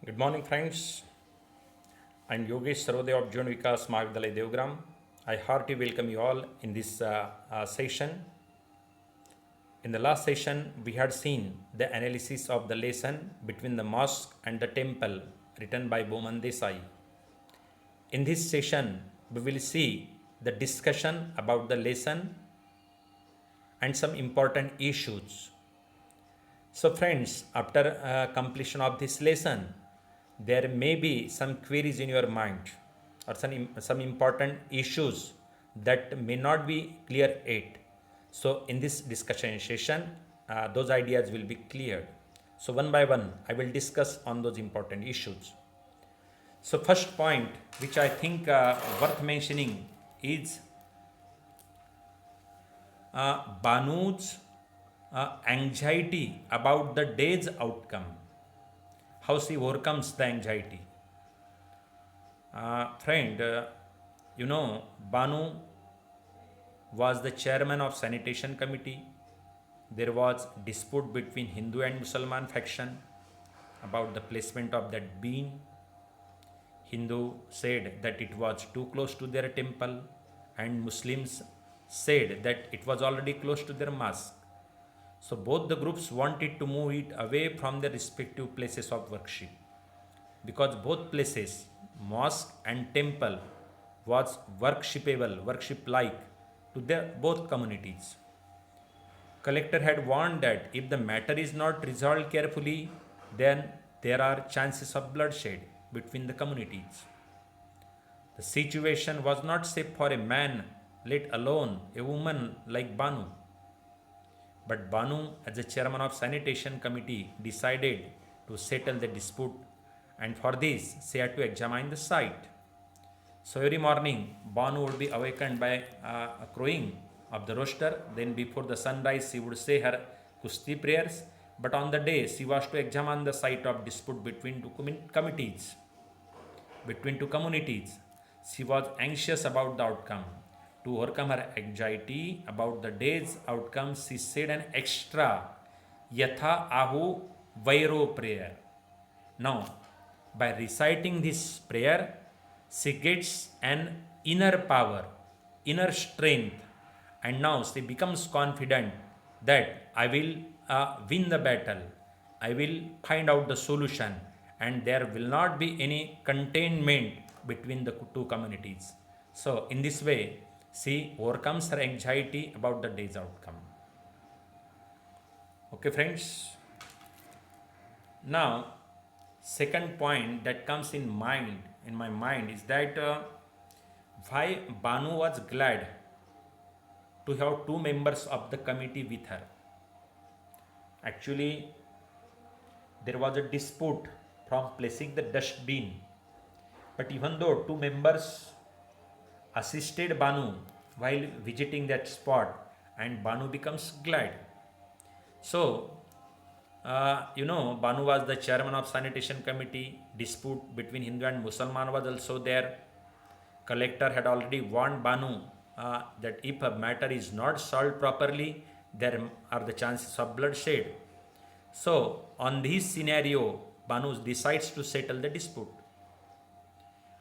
Good morning, friends. I'm Yogesh Sarvodaya of John Vikas Mahavidyalaya Devgram. I heartily welcome you all in this session. In the last session, we had seen the analysis of the lesson between the mosque and the temple written by Boman Desai. In this session, we will see the discussion about the lesson and some important issues. So friends, after completion of this lesson, there may be some queries in your mind or some important issues that may not be clear yet. So in this discussion session, those ideas will be cleared. So one by one, I will discuss on those important issues. So first point, which I think worth mentioning is Banu's anxiety about the day's outcome, how she overcomes the anxiety. Friend, Banu was the chairman of sanitation committee. There was dispute between Hindu and Muslim faction about the placement of that bean. Hindu said that it was too close to their temple, and Muslims said that it was already close to their mosque. So both the groups wanted to move it away from their respective places of worship, because both places, mosque and temple, was worshipable, worship-like to their both communities. Collector had warned that if the matter is not resolved carefully, then there are chances of bloodshed between the communities. The situation was not safe for a man, let alone a woman like Banu. But Banu, as the chairman of sanitation committee, decided to settle the dispute, and for this she had to examine the site. So every morning Banu would be awakened by a crowing of the rooster. Then before the sunrise she would say her kusti prayers. But on the day she was to examine the site of dispute between two communities, she was anxious about the outcome. To overcome her anxiety about the day's outcome, she said an extra Yatha Ahu Vairo prayer. Now, by reciting this prayer, she gets an inner power, inner strength, and now she becomes confident that I will win the battle, I will find out the solution, and there will not be any containment between the two communities. So, in this way, she overcomes her anxiety about the day's outcome. Okay, friends. Now, second point that comes in my mind is that why Banu was glad to have two members of the committee with her. Actually, there was a dispute from placing the dustbin, but even though two members assisted Banu while visiting that spot, and Banu becomes glad. So, Banu was the chairman of sanitation committee. Dispute between Hindu and Musalman was also there. Collector had already warned Banu that if a matter is not solved properly, there are the chances of bloodshed. So, on this scenario, Banu decides to settle the dispute.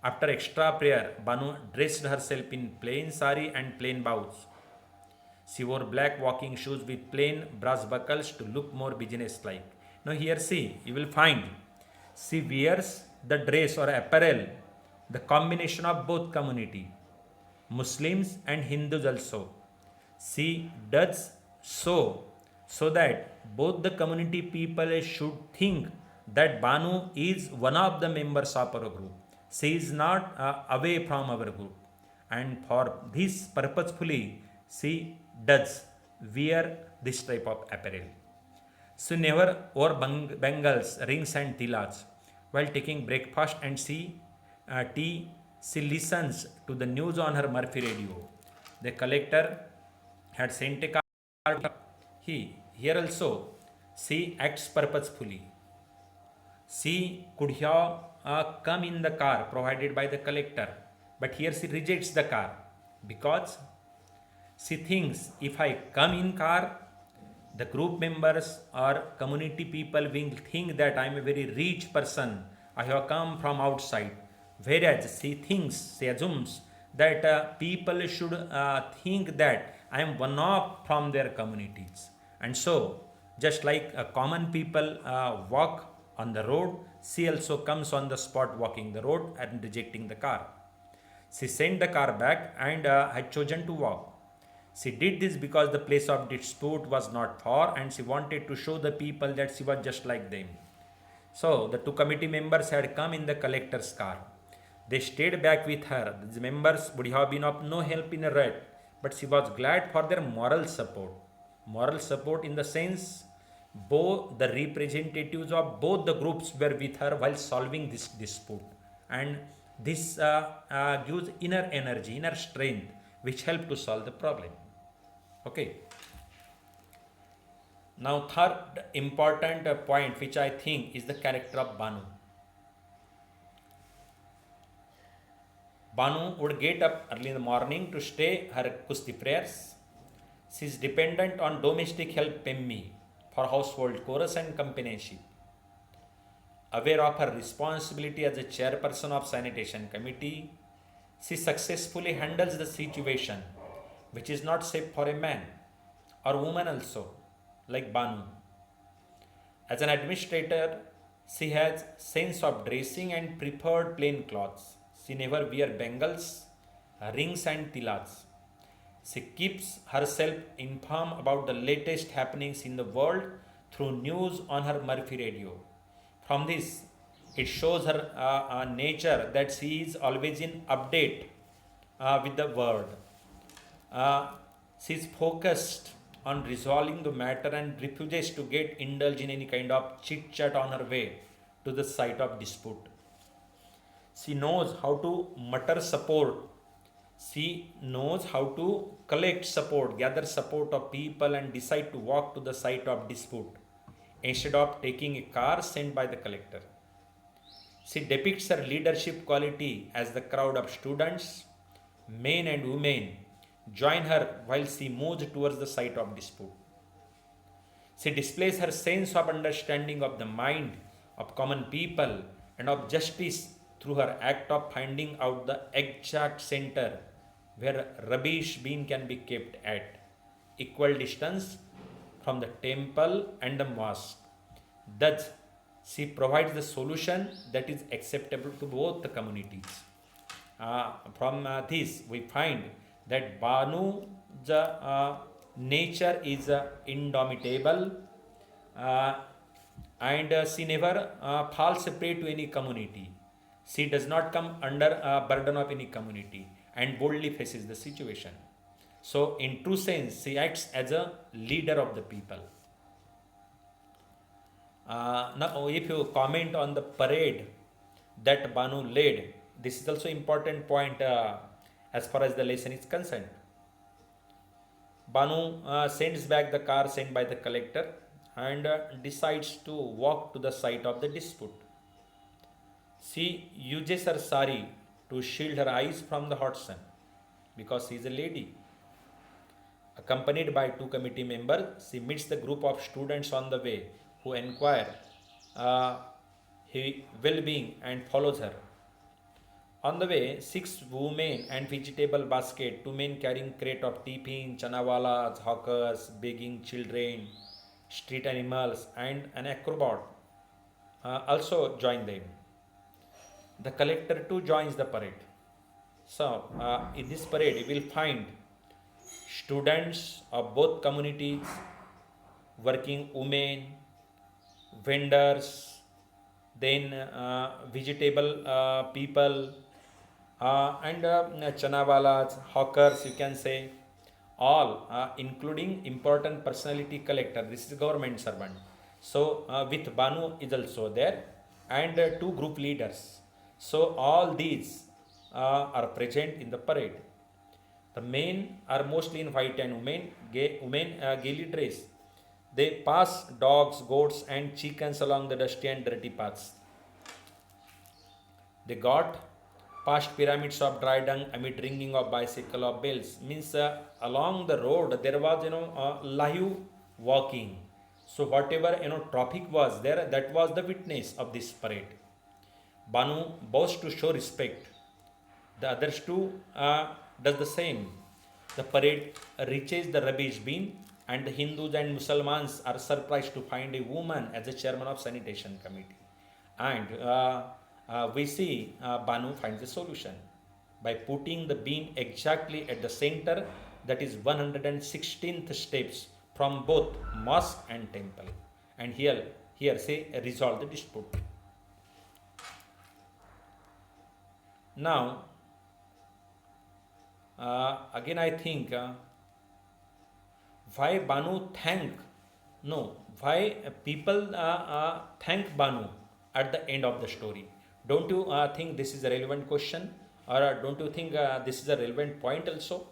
After extra prayer, Banu dressed herself in plain sari and plain bows. She wore black walking shoes with plain brass buckles to look more business-like. Now here see, you will find she wears the dress or apparel, the combination of both community, Muslims and Hindus also. She does so that both the community people should think that Banu is one of the members of our group. She is not away from our group, and for this purposefully she does wear this type of apparel. She never wore bangles, rings, and tilaks. While taking breakfast and tea, she listens to the news on her Murphy radio. The collector had sent a card. Here also, she acts purposefully. She could have come in the car provided by the collector, but here she rejects the car because she thinks if I come in car, the group members or community people will think that I am a very rich person I have come from outside. Whereas she assumes that people should think that I am one of from their communities. And so, just like common people walk on the road, she also comes on the spot walking the road and rejecting the car. She sent the car back and had chosen to walk. She did this because the place of dispute was not far and she wanted to show the people that she was just like them. So the two committee members had come in the collector's car. They stayed back with her. The members would have been of no help in a raid, but she was glad for their moral support. Moral support in the sense both the representatives of both the groups were with her while solving this dispute. And this gives inner energy, inner strength, which help to solve the problem. Okay. Now, third important point, which I think is the character of Banu. Banu would get up early in the morning to stay her Kusti prayers. She is dependent on domestic help Pemmi for household chorus and companionship. Aware of her responsibility as a chairperson of sanitation committee, she successfully handles the situation, which is not safe for a man or woman also, like Banu. As an administrator, she has sense of dressing and preferred plain clothes. She never wear bangles, rings and tilas. She keeps herself informed about the latest happenings in the world through news on her Murphy radio. From this, it shows her nature that she is always in update with the world. She is focused on resolving the matter and refuses to get indulged in any kind of chit chat on her way to the site of dispute. She knows how to mutter support. She knows how to collect support, gather support of people and decide to walk to the site of dispute instead of taking a car sent by the collector. She depicts her leadership quality as the crowd of students, men and women, join her while she moves towards the site of dispute. She displays her sense of understanding of the mind of common people and of justice through her act of finding out the exact center where rubbish bin can be kept at equal distance from the temple and the mosque. Thus, she provides the solution that is acceptable to both the communities. From this, we find that Banu's nature is indomitable and she never falls prey to any community. She does not come under a burden of any community and boldly faces the situation. So, in true sense, she acts as a leader of the people. Now, if you comment on the parade that Banu led, this is also important point as far as the lesson is concerned. Banu sends back the car sent by the collector and decides to walk to the site of the dispute. She uses her sari to shield her eyes from the hot sun because she is a lady. Accompanied by two committee members, she meets the group of students on the way who inquire her well-being and follows her. On the way, 6 women and vegetable basket, 2 men carrying crate of tiffin, chanawalas, hawkers, begging children, street animals, and an acrobat also join them. The collector too joins the parade. So, in this parade, you will find students of both communities, working women, vendors, then vegetable people, and chanawalas, hawkers, you can say, all including important personality collector. This is government servant. So, with Banu is also there, and 2 group leaders. So, all these are present in the parade. The men are mostly in white and women gaily dressed. They pass dogs, goats, and chickens along the dusty and dirty paths. They got past pyramids of dry dung amid ringing of bicycle of bells. Means along the road there was live walking. So whatever traffic was there, that was the witness of this parade. Banu bows to show respect. The others too does the same. The parade reaches the rubbish bin, and the Hindus and Muslims are surprised to find a woman as the chairman of sanitation committee. And we see Banu finds a solution by putting the bin exactly at the center, that is 116th steps from both mosque and temple. And here say resolve the dispute. Now, again I think why Banu thank, no, why people thank Banu at the end of the story. Don't you think this is a relevant question, or don't you think this is a relevant point also?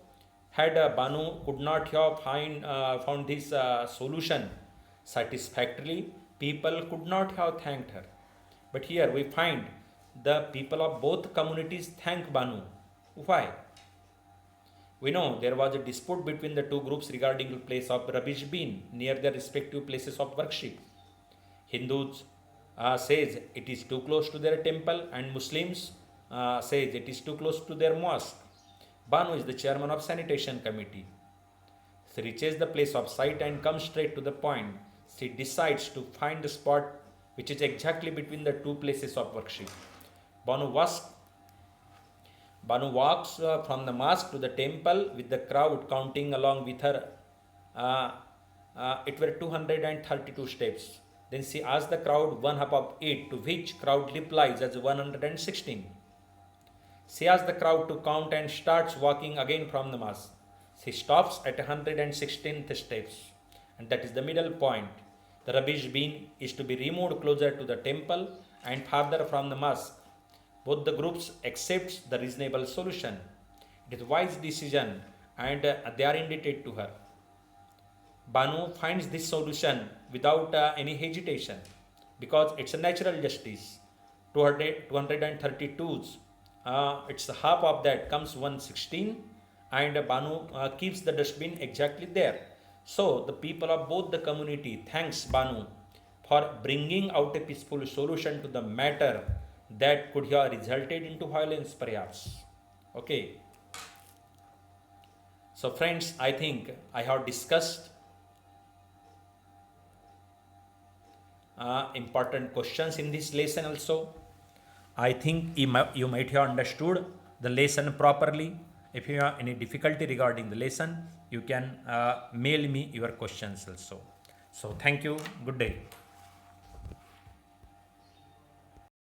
Had Banu could not have found this solution satisfactorily, people could not have thanked her. But here we find the people of both communities thank Banu. Why? We know there was a dispute between the two groups regarding the place of rubbish bin near their respective places of worship. Hindus says it is too close to their temple, and Muslims says it is too close to their mosque. Banu is the chairman of sanitation committee. She reaches the place of sight and comes straight to the point. She decides to find the spot which is exactly between the two places of worship. Banu walks from the mosque to the temple with the crowd counting along with her. It were 232 steps. Then she asks the crowd one half of it, to which crowd replies as 116. She asks the crowd to count and starts walking again from the mosque. She stops at 116th steps, and that is the middle point. The rubbish bin is to be removed closer to the temple and farther from the mosque. Both the groups accept the reasonable solution. It is a wise decision, and they are indebted to her. Banu finds this solution without any hesitation, because it's a natural justice. 232s, it's half of that comes 116, and Banu keeps the dustbin exactly there. So the people of both the community thanks Banu for bringing out a peaceful solution to the matter that could have resulted into violence perhaps. Okay. So friends, I think I have discussed important questions in this lesson also. I think you might have understood the lesson properly. If you have any difficulty regarding the lesson, you can mail me your questions also. So thank you. Good day.